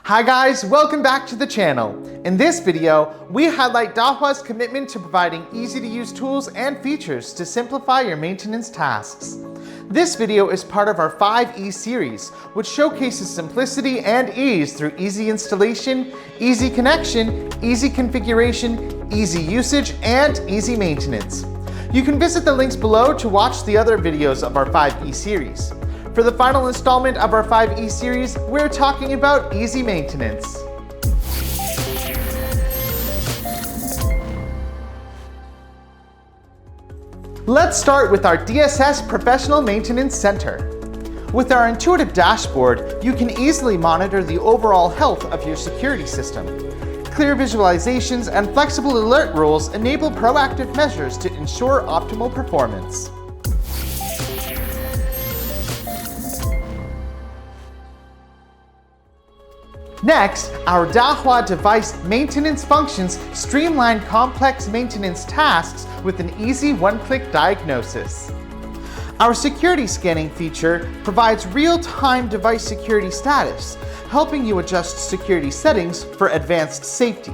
Hi guys, welcome back to the channel. In this video, we highlight Dahua's commitment to providing easy-to-use tools and features to simplify your maintenance tasks. This video is part of our 5E series, which showcases simplicity and ease through easy installation, easy connection, easy configuration, easy usage, and easy maintenance. You can visit the links below to watch the other videos of our 5E series. For the final installment of our 5E series, we're talking about easy maintenance. Let's start with our DSS Professional Maintenance Center. With our intuitive dashboard, you can easily monitor the overall health of your security system. Clear visualizations and flexible alert rules enable proactive measures to ensure optimal performance. Next, our Dahua device maintenance functions streamline complex maintenance tasks with an easy one-click diagnosis. Our security scanning feature provides real-time device security status, helping you adjust security settings for advanced safety.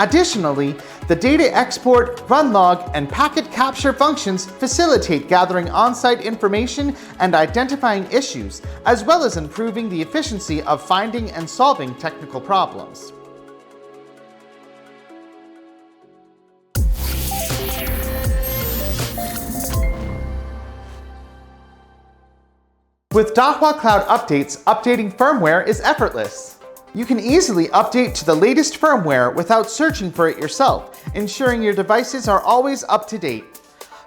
Additionally, the data export, run log, and packet capture functions facilitate gathering on-site information and identifying issues, as well as improving the efficiency of finding and solving technical problems. With Dahua Cloud Updates, updating firmware is effortless. You can easily update to the latest firmware without searching for it yourself, ensuring your devices are always up to date.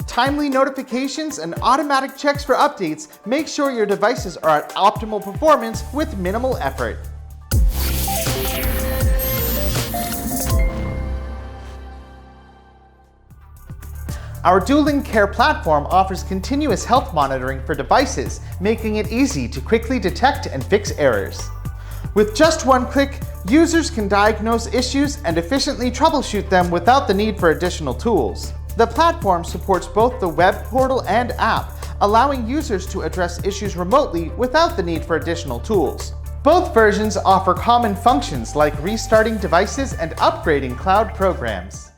Timely notifications and automatic checks for updates make sure your devices are at optimal performance with minimal effort. Our Dueling Care platform offers continuous health monitoring for devices, making it easy to quickly detect and fix errors. With just one click, users can diagnose issues and efficiently troubleshoot them without the need for additional tools. The platform supports both the web portal and app, allowing users to address issues remotely without the need for additional tools. Both versions offer common functions like restarting devices and upgrading cloud programs.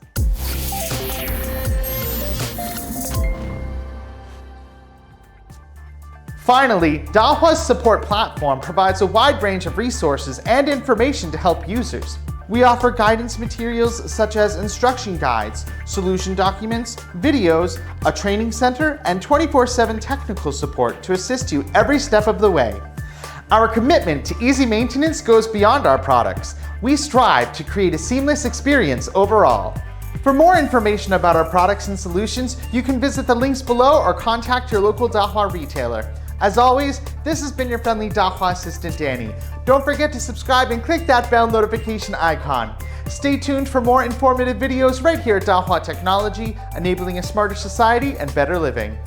Finally, Dahua's support platform provides a wide range of resources and information to help users. We offer guidance materials such as instruction guides, solution documents, videos, a training center, and 24/7 technical support to assist you every step of the way. Our commitment to easy maintenance goes beyond our products. We strive to create a seamless experience overall. For more information about our products and solutions, you can visit the links below or contact your local Dahua retailer. As always, this has been your friendly Dahua assistant, Danny. Don't forget to subscribe and click that bell notification icon. Stay tuned for more informative videos right here at Dahua Technology, enabling a smarter society and better living.